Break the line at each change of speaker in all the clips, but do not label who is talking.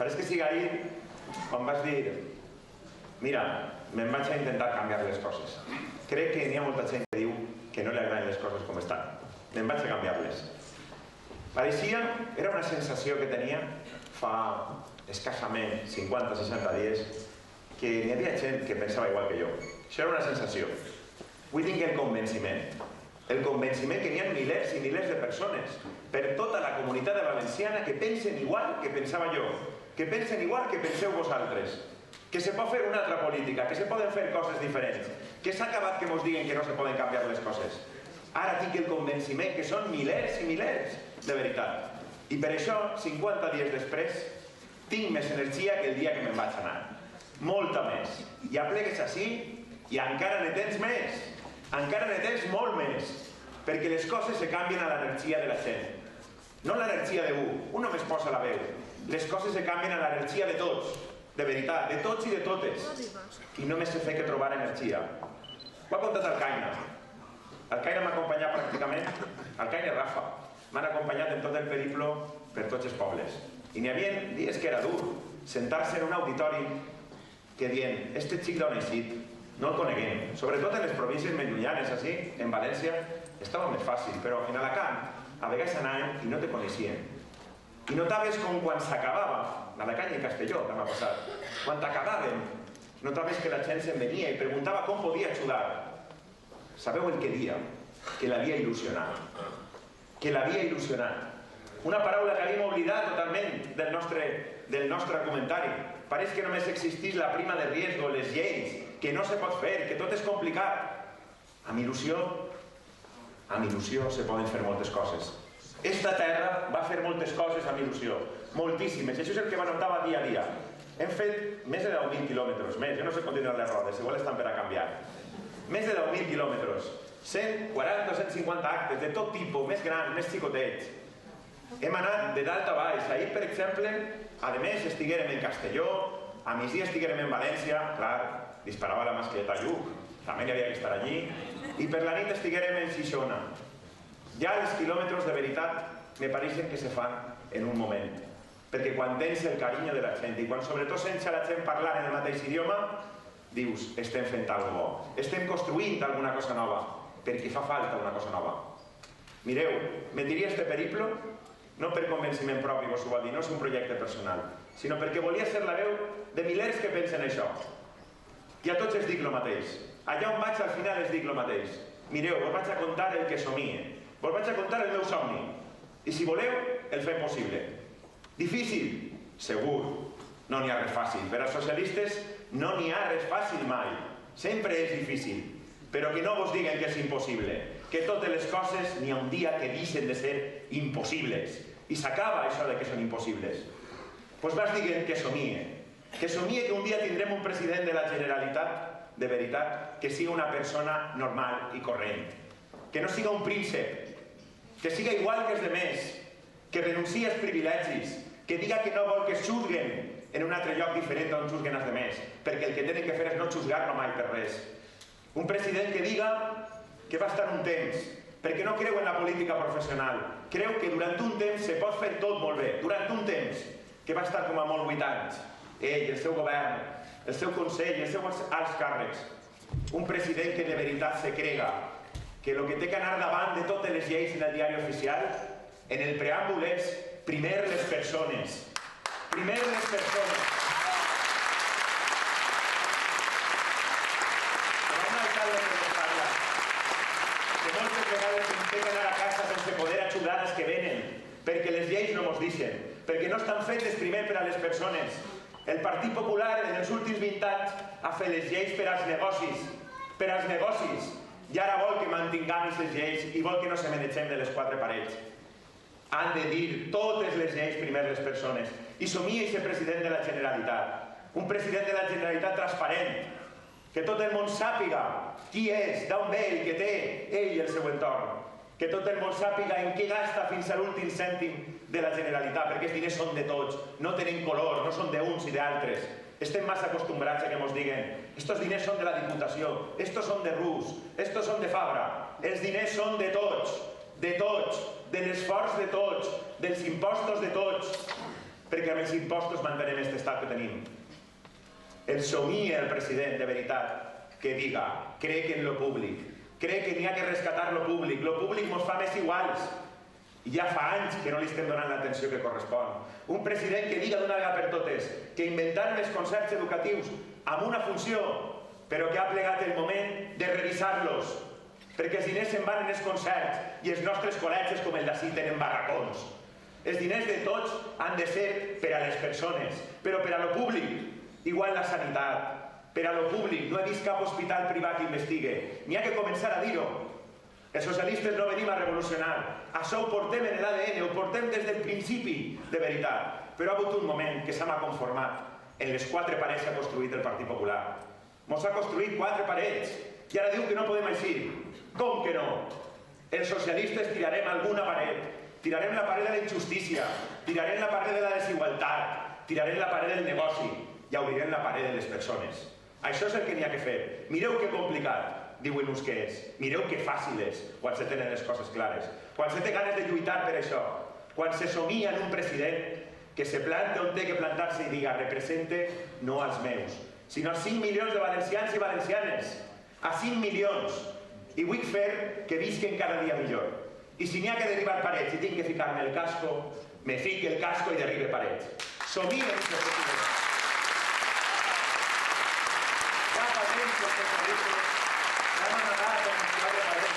Pareix que sigui ahir quan vas dir mira, me'n vaig a intentar canviar les coses. Crec que n'hi ha molta gent que diu que no li agraden les coses com estan. Me'n vaig a canviar-les. Pareixia, era una sensació que tenia fa escassament 50-60 dies que n'hi havia gent que pensava igual que jo. Això era una sensació. Avui tinc el convenciment que n'hi ha milers i milers de persones per tota la comunitat valenciana que pensen igual que pensava jo, que pensen igual que penseu vosaltres, que se pot fer una altra política, que se poden fer coses diferents, que s'ha acabat que mos diguen que no se poden canviar les coses. Ara tinc el convenciment que són milers i milers de veritat. I per això, 50 dies després, tinc més energia que el dia que me'n vaig anar. Molta més. I aplegues així i encara ne tens més. Encara ne tens molt més. Perquè les coses se canvien a l'energia de la gent. No l'energia d'un. Un només posa la veu. Les coses se canvien a l'energia de tots. De veritat, de tots i de totes. I només se fa que trobar energia. Ho ha contat el Caina. El Caina m'ha acompanyat pràcticament, el Caina i Rafa, m'han acompanyat en tot el periplo per tots els pobles. I n'hi havia dies que era dur, sentar-se en un auditori que dient, este xic d'on ha eixit, no el coneguem. Sobretot en les províncies més llunyanes, així, en València, estava més fàcil, però en Alacant, a vegades anàvem i no te coneixien. I notaves com quan s'acabava, l'Alacant i el Castelló, que m'ha passat, quan t'acabàvem, notaves que la gent se'n venia i preguntava com podia ajudar. Sabeu el que dia? Que l'havia il·lusionat. Que l'havia il·lusionat. Una paraula que havíem oblidat totalment del nostre comentari. Pareix que només existís la prima de riesgo, les lleis, que no se pot fer, que tot és complicat. Amb il·lusió se poden fer moltes coses. Esta terra va fer moltes coses amb il·lusió. Moltíssimes. Això és el que notava dia a dia. Hem fet més de 10.000 quilòmetres més. Jo no sé com tindran les rodes, igual estan per a canviar. Més de 10.000 quilòmetres, 140 o 150 actes de tot tipus, més grans, més xicotets. Hem anat de dalt a baix. Ahir, per exemple, a més estiguérem en Castelló, a migdia estiguérem en València, clar, disparava la mascleta a Lluc, també hi havia que estar allí, i per la nit estiguérem en Xixona. Ja els quilòmetres de veritat me pareixen que se fan en un moment, perquè quan tens el carinyo de la gent i quan sobretot sents a la gent parlar en el mateix idioma, dius, estem fent alguna cosa bo, estem construint alguna cosa nova, perquè fa falta una cosa nova. Mireu, me diria este periplo, no per convenciment propi, vos ho va dir, no és un projecte personal, sinó perquè volia ser la veu de milers que pensen això. I a tots els dic el mateix. Allà on vaig al final els dic el mateix. Mireu, vos vaig a contar el que somie, vos vaig a contar el meu somni, i si voleu, el fem possible. Difícil? Segur. No n'hi ha res fàcil. Per als socialistes no n'hi ha res fàcil mai. Sempre és difícil. Però que no vos diguen que és impossible. Que totes les coses n'hi ha un dia que deixen de ser impossibles. I s'acaba això de que són impossibles. Doncs vas dient que somie. Que somie que un dia tindrem un president de la Generalitat, de veritat, que siga una persona normal i corrent. Que no siga un príncep. Que siga igual que els demés. Que renunciï als privilegis. Que diga que no vol que es juzguen en un altre lloc diferent on juzguen els demés, perquè el que tenen que fer és no juzgar-lo mai per res. Un president que diga que va estar un temps, perquè no creu en la política professional, creu que durant un temps se pot fer tot molt bé, durant un temps, que va estar com a molt 8 anys, ell, el seu govern, el seu consell, els seus alts càrrecs. Un president que de veritat se crega que el que té que anar davant de totes les lleis en el diari oficial, en el preàmbul és primer les persones. Primer les persones. Però un alcalde que ens parla que moltes vegades ens té que anar a casa sense poder ajudar els que venen, perquè les lleis no mos deixen, perquè no estan fetes primer per a les persones. El Partit Popular en els últims 20 anys ha fet les lleis per als negocis, i ara vol que mantinguem aquestes lleis i vol que no se menegem de les 4 parets. Han de dir totes les lleis primer les persones. I somia aquest president de la Generalitat. Un president de la Generalitat transparent. Que tot el món sàpiga qui és, d'on ve i què té ell i el seu entorn. Que tot el món sàpiga en què gasta fins a l'últim cèntim de la Generalitat, perquè els diners són de tots, no tenen color, no són d'uns i d'altres. Estem massa acostumbrats a que ens diguen estos diners són de la Diputació, estos són de Rus, estos són de Fabra. Els diners són de tots, de l'esforç de tots, dels impostos de tots. perquè amb els impostos mantenem aquest estat que tenim. El somia el president, de veritat, que diga, crec en lo públic, crec que n'hi ha que rescatar lo públic mos fa més iguals. I ja fa anys que no li estem donant l'atenció que correspon. Un president que diga d'una vegada per totes que inventaran els concerts educatius amb una funció, però que ha plegat el moment de revisar-los, perquè els diners se'n van en els concerts i els nostres col·legis com el d'ací tenen barracons. Els diners de tots han de ser per a les persones, però per a lo públic, igual la sanitat, per a lo públic. No he vist cap hospital privat que investigue. N'hi ha que començar a dir-ho. Els socialistes no venim a revolucionar. Això ho portem en l'ADN, ho portem des del principi, de veritat. Però ha hagut un moment que s'ha conformat en les 4 parets que ha construït el Partit Popular. Mos ha construït 4 parets i ara diu que no podem eixir. Com que no? Els socialistes tirarem alguna paret. Tirarem la paret de la injustícia, tirarem la paret de la desigualtat, tirarem la paret del negoci i obrirem la paret de les persones. Això és el que n'hi ha que fer. Mireu que complicat, diuen uns que és. Mireu que fàcil és quan se tenen les coses clares. Quan se té ganes de lluitar per això. Quan se somia en un president que se planta on té que plantar-se i diga represente no als meus, sinó als 5 milions de valencians i valencianes. A 5 milions. I vull fer que visquen cada dia millor. I si n'hi ha que derribar parets i tinc que ficar-me el casco, me fique el casco i derribe parets. Somien els presidents. Ja fa temps que els socialistes hem amagat a mostrar de parets.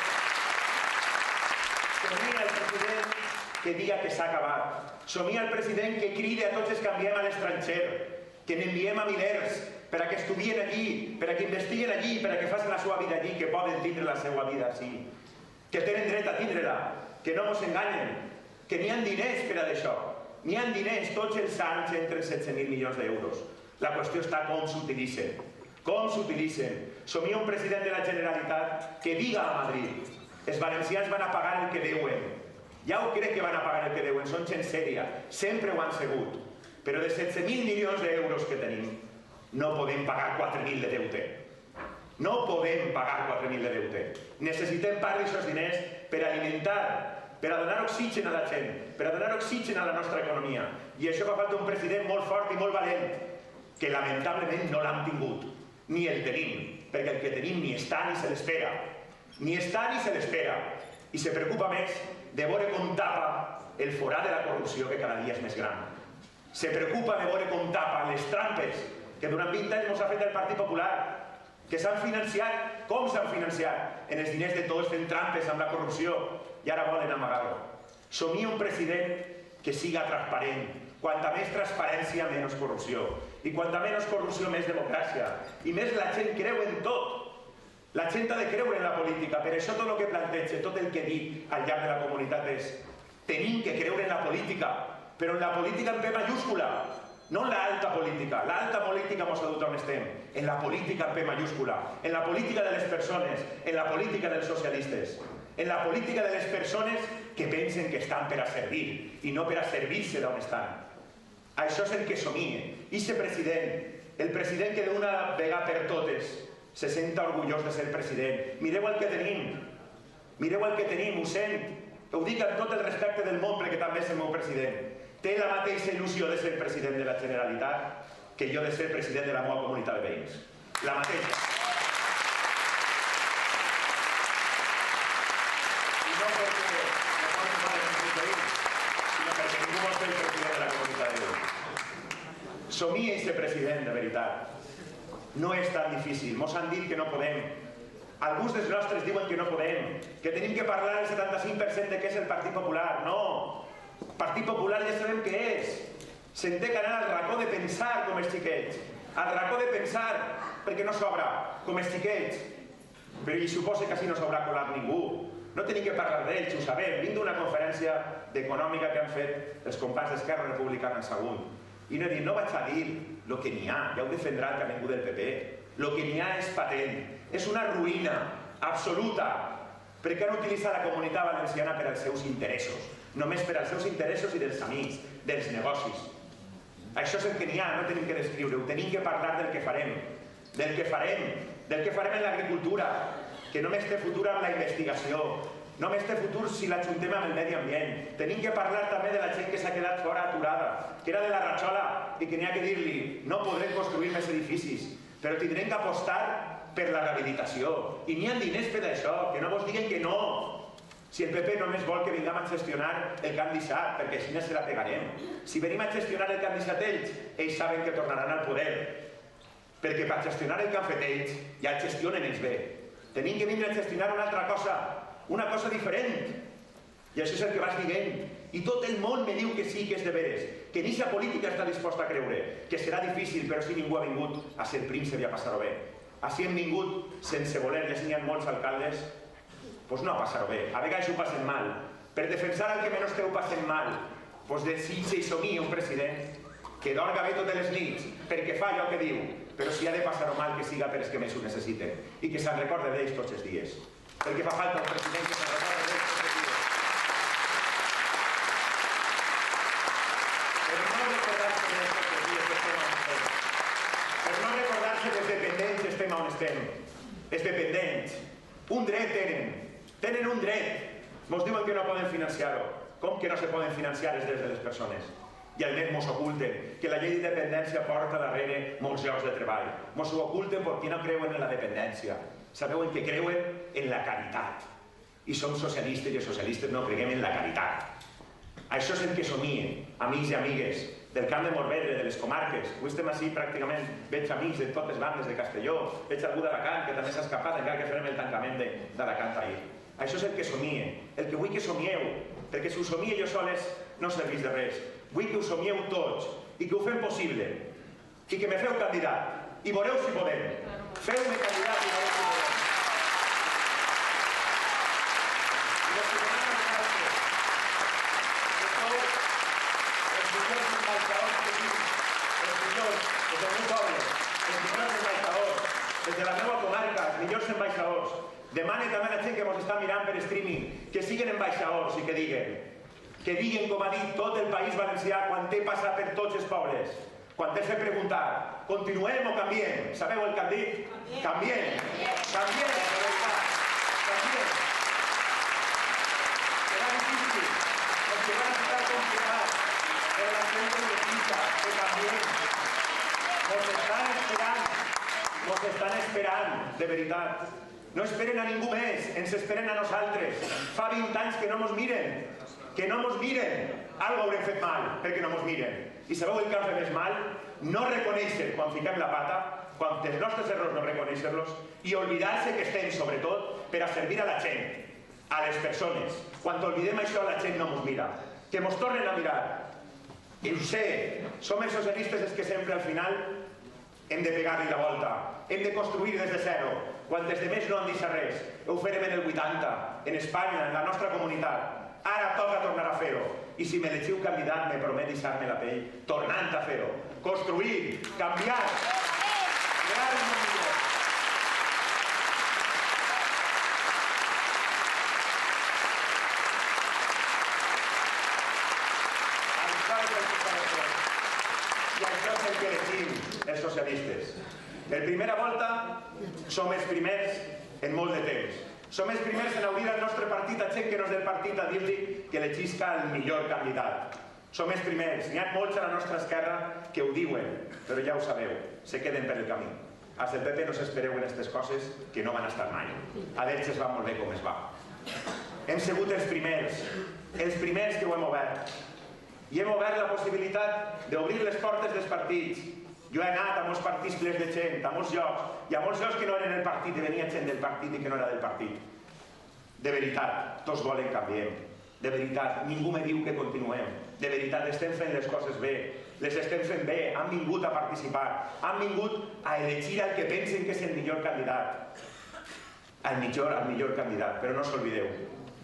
Somia el president que diga que s'ha acabat. Somia el president que crida a tots els que enviem a l'estranger, que n'enviem a milers per a que estudien allí, per a que investiguen allí, per a que facin la seva vida allí, que poden tindre la seva vida així. Que tenen dret a tindre-la, que no mos enganyen, que n'hi ha diners per a d'això. N'hi ha diners, tots els anys entren 16.000 milions d'euros. La qüestió està com s'utilitzen. Com s'utilitzen. Somia un president de la Generalitat que diga a Madrid els valencians van a pagar el que deuen. Ja ho crec que van a pagar el que deuen, són gent sèria, sempre ho han sigut. Però de 16.000 milions d'euros que tenim, no podem pagar 4.000 de deute. No podem pagar 4.000 de deute. Necessitem part d'aquests diners per alimentar, per a donar oxigen a la gent, per a donar oxigen a la nostra economia. I això fa falta un president molt fort i molt valent, que lamentablement no l'hem tingut, ni el tenim, perquè el que tenim ni està ni se l'espera. Ni està ni se l'espera. I se preocupa més de veure com tapa el forat de la corrupció que cada dia és més gran. Se preocupa de veure com tapa les trampes que durant 20 anys ens ha fet el Partit Popular, que s'han financiat, com s'han financiat? En els diners de tots fent trampes amb la corrupció i ara volen amagar-ho. Somia un president que siga transparent. Quanta més transparència, menys corrupció. I quanta menys corrupció, més democràcia. I més la gent creu en tot. La gent ha de creure en la política. Per això tot el que planteja, tot el que dic al llarg de la comunitat és tenim que creure en la política, però en la política en P mayúscula. No en l'alta política. L'alta política mos ha dut on estem. En la política en P mayúscula. En la política de les persones. En la política dels socialistes. En la política de les persones que pensen que estan per a servir i no per a servir-se d'on estan. Això és el que somia. I aquest president, el president que d'una vegada per totes se senta orgullós de ser president. Mireu el que tenim. Mireu el que tenim, ho sent. Ho dic amb tot el respecte del món perquè també és el meu president. Té la mateixa il·lusió de ser president de la Generalitat que jo de ser president de la meva comunitat de veïns. La mateixa. I no perquè no pot mal els meus veïns, sinó perquè ningú vol ser el president de la comunitat de veïns. Somia aquest president, de veritat. No és tan difícil. Mos han dit que no podem. Alguns dels nostres diuen que no podem, que tenim que parlar el 75% de què és el Partit Popular. No! Partit Popular ja sabem què és. Se'n té que anar al racó de pensar com els xiquets. Al racó de pensar, perquè no s'obre, com els xiquets. Però hi suposa que així no s'haurà colat ningú. No tenim que parlar d'ells, ho sabem. Vinc d'una conferència d'econòmica que han fet els companys d'Esquerra Republicana en Sagunt. I no he dit, no vaig a dir el que n'hi ha, ja ho defendrà el que ha vingut del PP. El que n'hi ha és patent. És una ruïna absoluta, perquè han utilitzat la comunitat valenciana per als seus interessos. Només per als seus interessos i dels amics, dels negocis. Això és el que n'hi ha, no tenim que descriure-ho, tenim que parlar del que farem, del que farem en l'agricultura, que només té futur amb la investigació, només té futur si l'ajuntem amb el medi ambient. Tenim que parlar també de la gent que s'ha quedat fora aturada, que era de la Ratxola i que n'hi ha que dir-li no podrem construir més edificis, però tindrem que apostar per la rehabilitació. I n'hi ha diners per això, que no vos diguen que no. Si el PP només vol que vinguem a gestionar el que han deixat, perquè així no se la pegarem. Si venim a gestionar el que han deixat ells saben que tornaran al poder. Perquè per gestionar el que han fet ells, ja el gestionen ells bé. Tenim que vindre a gestionar una cosa diferent. I això és el que vas dient. I tot el món me diu que sí, que és de veres, que en eixa política està dispost a creure, que serà difícil, però si ningú ha vingut a ser príncep i a passar-ho bé. Així hem vingut sense voler, ja n'hi ha molts alcaldes, doncs no a passar-ho bé. A vegades ho passen mal. Per defensar el que menys teu passen mal, doncs desitja i somia un president que dorga bé totes les nits, perquè fa allò que diu, però si ha de passar-ho mal, que siga per els que més ho necessiten i que se'n recorde d'ells tots els dies. Perquè fa falta un president que se'n recorde d'ells tots els dies. Per no recordar-se d'ells tots els dies estem on estem. Per no recordar-se dels dependents estem on estem. Els dependents, un dret tenen un dret. Mos diuen que no poden financiar-ho. Com que no se poden financiar els drets de les persones? I a més mos oculten que la llei d'independència porta darrere molts llocs de treball. Mos ho oculten perquè no creuen en la dependència. Sabeu en què creuen? En la caritat. I som socialistes i els socialistes no creguem en la caritat. Això és el que somien, amics i amigues del Camp de Morvedre, de les comarques. Avui estem així pràcticament, veig amics de totes bandes de Castelló, veig algú d'Alacant que també s'ha escapat encara que farem el tancament d'Alacant ahir. Això és el que somien, el que vull que somieu, perquè si ho somie jo soles no serveix de res. Vull que ho somieu tots i que ho fem possible i que me feu candidat i veureu si podem. Feu-me candidat i veureu si podem. I els que donem les gràcies que sou els millors ambaixadors que tinc, els millors des del meu poble, els millors ambaixadors des de la meva comarca, els millors ambaixadors. Demane també a la gent que ens està mirant per streaming que siguin ambaixadors i que diguen, com ha dit tot el País Valencià, quan té passat per tots els pobles, quan té fer preguntar, continuem o canviem? Sabeu el que han dit? Canviem! Canviem, de veritat! Canviem! Serà difícil, perquè van estar complicats, però la gent ho necessita, que canviem. Mos estan esperant, de veritat. No esperen a ningú més, ens esperen a nosaltres. Fa 20 anys que no mos miren. Que no mos miren, algo haurem fet mal perquè no mos miren. I sabeu el que han fet més mal? No reconèixer quan fiquem la pata, quan els nostres errors no reconèixer-los i oblidar-se que estem, sobretot, per a servir a la gent, a les persones. Quan oblidem això, la gent no mos mira. Que mos tornen a mirar. I ho sé, som els socialistes els que sempre al final hem de pegar-li la volta. Hem de construir des de zero. Quan des de més no han deixat res. Ho farem en el 80, en Espanya, en la nostra comunitat. Ara toca tornar a fer-ho. I si m'elegiu candidat, me promet deixar-me la pell tornant a fer-ho. Construir, canviar, crear un món millor. Això és el que s'ha de fer. I això és el que elegim els socialistes. Per primera volta som els primers en molt de temps. Som els primers en obrir el nostre partit a gent que no és del partit a dir-li que elegisca el millor candidat. Som els primers. N'hi ha molts a la nostra esquerra que ho diuen, però ja ho sabeu, se queden per el camí. Als del PP no s'espereu en aquestes coses que no van estar mai. A ells es va molt bé com es va. Hem sigut els primers que ho hem obert. I hem obert la possibilitat d'obrir les portes dels partits. Jo he anat a molts partits plens de gent, a molts llocs, i a molts llocs que no eren el partit, i venia gent del partit i que no era del partit. De veritat, tots volen canviar. De veritat, ningú me diu que continuem. De veritat, estem fent les coses bé. Les estem fent bé, han vingut a participar, han vingut a elegir el que pensen que és el millor candidat. El millor candidat, però no s'oblideu.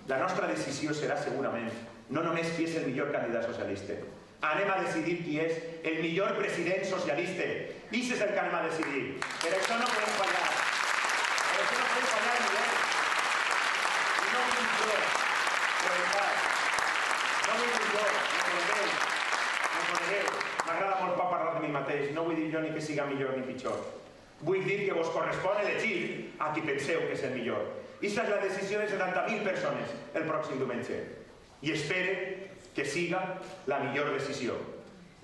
La nostra decisió serà segurament no només qui és el millor candidat socialista. Anem a decidir qui és el millor president socialista. I això és el que anem a decidir. Per això no podem fallar. Per això no podem fallar ni res. I no vull dir jo, de veritat. No vull dir jo, me conegueu. M'agrada molt poc parlar de mi mateix. No vull dir jo ni que siga millor ni pitjor. Vull dir que vos correspon elegir a qui penseu que és el millor. Aquesta és la decisió de 70.000 persones el pròxim diumenge. I espere que siga la millor decisió.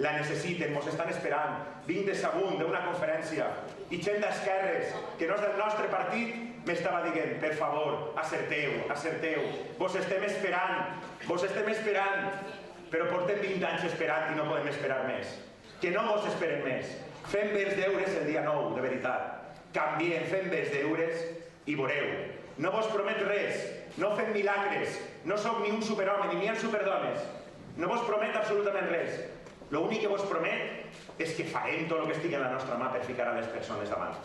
La necessiten, mos estan esperant. Vinc de Sagunt, d'una conferència, i gent d'esquerres, que no és del nostre partit, m'estava dient, per favor, acerteu, acerteu, vos estem esperant, però portem 20 anys esperant i no podem esperar més. Que no vos esperen més. Fem bé els deures el dia 9, de veritat. Canviem, fem bé els deures i veureu. No vos promet res, no fem milagres, no sóc ni un superhome ni hi ha superdones. No vos promet absolutament res. L'únic que vos promet és que farem tot el que estigui a la nostra mà per ficar a les persones davant.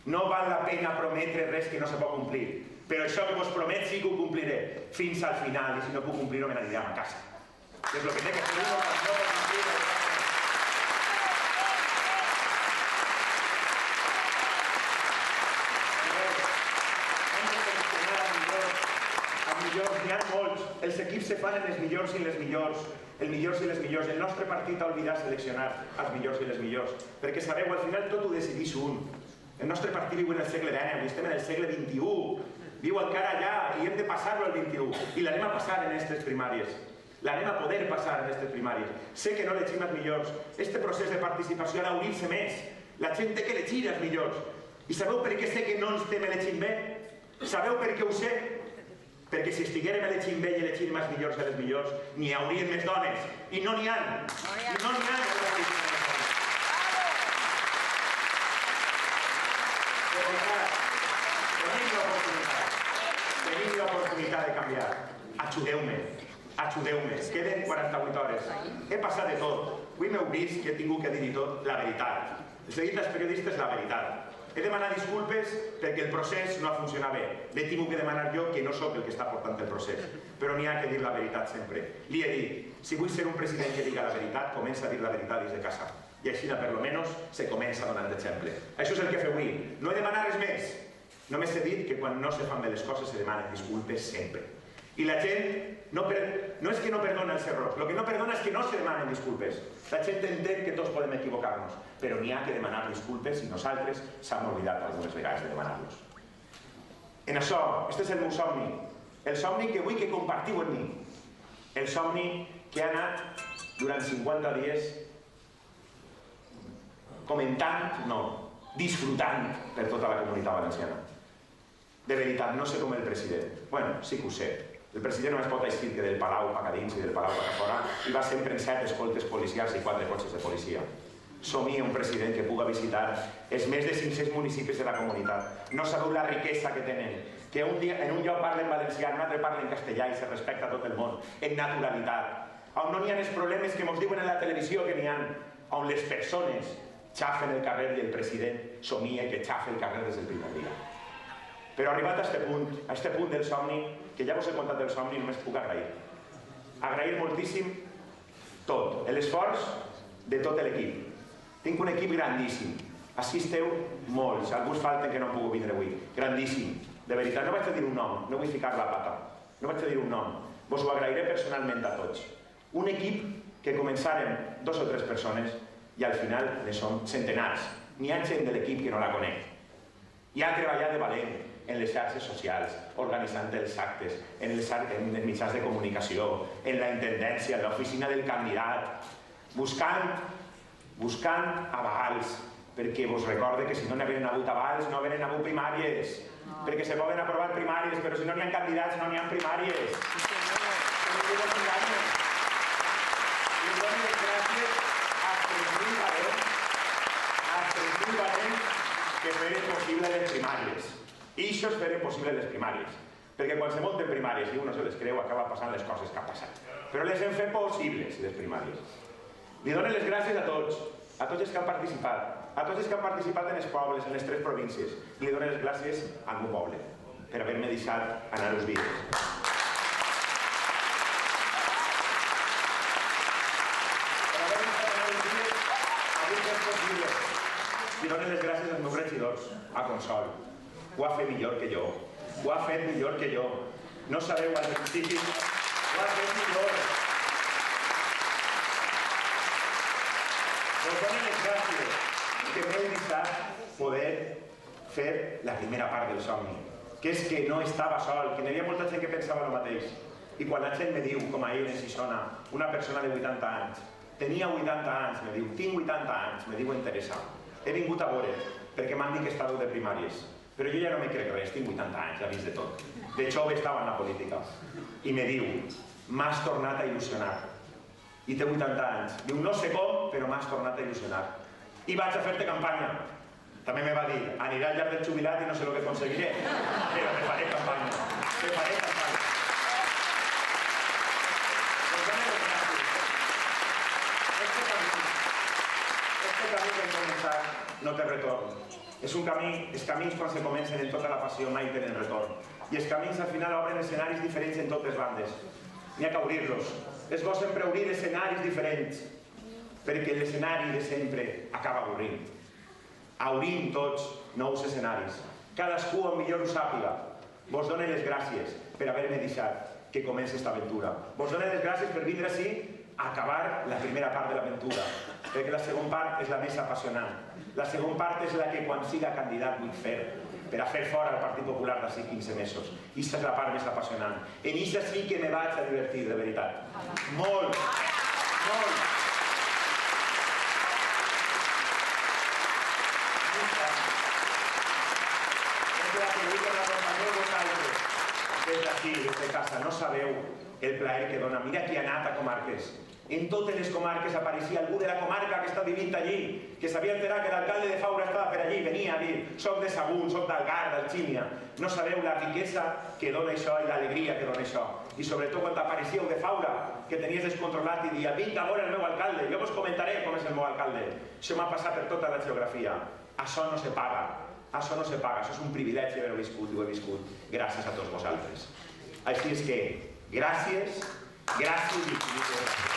No val la pena prometre res que no se pot complir, però això que vos promet sí que ho compliré fins al final, i si no puc complir-ho me n'aniré a casa. És el que té que fer no per complir. N'hi ha molts, els equips se fan en els millors i les millors, el nostre partit ha oblidat seleccionar els millors i les millors, perquè sabeu, al final tot ho decidís un. El nostre partit viu en el segle XIX, estem en el segle XXI, viu encara allà i hem de passar-lo al XXI, i l'anem a passar en aquestes primàries, l'anem a poder passar en aquestes primàries. Sé que no elegim els millors, este procés de participació ha d'obrir-se més, la gent té que elegir els millors. I sabeu per què sé que no ens estem elegint bé? Sabeu per què ho sé? Perquè si estiguérem elegint bé i elegint els millors i les millors, n'hi haurien més dones. I no n'hi ha. I no n'hi ha. Tenim l'oportunitat de canviar. Ajudeu-me. Ajudeu-me. Queden 48 hores. He passat de tot. Avui m'heu vist que he tingut que dir-hi tot la veritat. Els he dit als periodistes la veritat. He demanat disculpes perquè el procés no ha funcionat bé. L'he tingut que demanar jo, que no sóc el que està portant el procés. Però n'hi ha que dir la veritat sempre. Li he dit, si vull ser un president que diga la veritat, comença a dir la veritat des de casa. I així, per lo menos, se comença donant exemple. Això és el que feu avui. No he demanat res més. Només he dit que quan no se fan bé les coses se demanen disculpes sempre. I la gent no és que no perdona els errors, el que no perdona és que no se demanen disculpes. La gent entén que tots podem equivocar-nos, però n'hi ha que demanar disculpes i nosaltres s'hem oblidat algunes vegades de demanar-los. En això, este és el meu somni, el somni que vull que compartiu amb mi, el somni que ha anat durant 50 dies comentant, no, disfrutant per tota la comunitat valenciana. De veritat, no sé com el president. Bueno, sí que ho sé. El president només pot aixir que del Palau cap a dins i del Palau cap a fora i va sempre en 7 escoltes policials i 4 cotxes de policia. Somia un president que puga visitar els més de 500 municipis de la comunitat. No sabeu la riquesa que tenen, que en un lloc parlen valencià, en un altre parlen castellà i se respecta tot el món, en naturalitat. On no n'hi ha els problemes que ens diuen en la televisió que n'hi ha, on les persones xafen el carrer i el president somia que xafa el carrer des del primer dia. Però arribat a este punt del somni, que ja vos he contat del somni, només puc agrair. Agrair moltíssim tot, l'esforç de tot l'equip. Tinc un equip grandíssim. Així esteu molts, alguns falten que no han pogut vindre avui. Grandíssim. De veritat, no vaig a dir un nom, no vull ficar la pata. No vaig a dir un nom. Vos ho agrairé personalment a tots. Un equip que començàrem 2 o 3 persones i al final ne som centenars. N'hi ha gent de l'equip que no la conec. I ha treballat de valent en les xarxes socials, organitzant els actes, en els mitjans de comunicació, en la intendència, en l'oficina del candidat, buscant avals, perquè vos recorde que si no n'havien hagut avals, no havien hagut primàries, perquè se poden aprovar primàries, però si no n'hi ha candidats, no n'hi ha primàries. I dono les gràcies als 3.000 valents que feren possible les primàries. I això es feren possible les primàries, perquè quan se munten primàries i uno se les creu acaba passant les coses que han passat. Però les hem fet possibles, les primàries. Li dono les gràcies a tots els que han participat, a tots els que han participat en els pobles, en les 3 províncies. I li dono les gràcies al meu poble per haver-me deixat anar-los vides. I dono les gràcies als meus regidors, a Consol. Ho ha fet millor que jo. Ho ha fet millor que jo. No sabeu al principi. Ho ha fet millor. Us dono les gràcies que m'heu deixat poder fer la primera part del somni. que és que no estava sol, que hi havia molta gent que pensava el mateix. I quan la gent me diu, com ahir en Sisona, una persona de 80 anys, tenia 80 anys, me diu, tinc 80 anys, me diu Teresa, he vingut a veure, perquè m'han dit que estava de primàries, però jo ja no me crec res, tinc 80 anys, ja vist de tot. De jove estava en la política. I me diu, m'has tornat a il·lusionar. I té 80 anys. Diu, no sé com, però m'has tornat a il·lusionar. I vaig a fer-te campanya. També me va dir, aniré al llarg del jubilat i no sé el que aconseguiré, però me faré campanya. Me faré campanya. Este camí que hem començat no té retorn. Els camins quan se comencen en tota la passió mai tenen retorn. I els camins al final obren escenaris diferents en totes bandes. N'hi ha que obrir-los. És bo sempre obrir escenaris diferents, perquè l'escenari de sempre acaba avorrint. Obrim tots nous escenaris. Cadascú on millor ho sàpiga. Vos dono les gràcies per haver-me deixat que comenci aquesta aventura. Vos dono les gràcies per vindre ací a acabar la primera part de l'aventura, perquè la segona part és la més apassionant. La segona part és la que quan siga candidat vull fer, per a fer fora el Partit Popular d'ací 15 mesos. I aquesta és la part més apassionant. En això sí que me vaig a divertir, de veritat. Molt, molt. Des d'aquí, des de casa, no sabeu el plaer que dona. Mira qui ha anat a comarques. En totes les comarques apareixia algú de la comarca que està vivint allí, que s'havia enterat que l'alcalde de Faura estava per allí, venia a dir, soc de Sagunt, soc d'Algar, d'Alchímia. No sabeu la riquesa que dona això i l'alegria que dona això. I sobretot quan apareixíeu de Faura, que tenies descontrolat i dia, vinga a veure el meu alcalde, jo vos comentaré com és el meu alcalde. Això m'ha passat per tota la geografia. Això no se paga. Això no se paga, això és un privilegi haver-ho viscut i ho he viscut gràcies a tots vosaltres. Així és que, gràcies i infinites gràcies.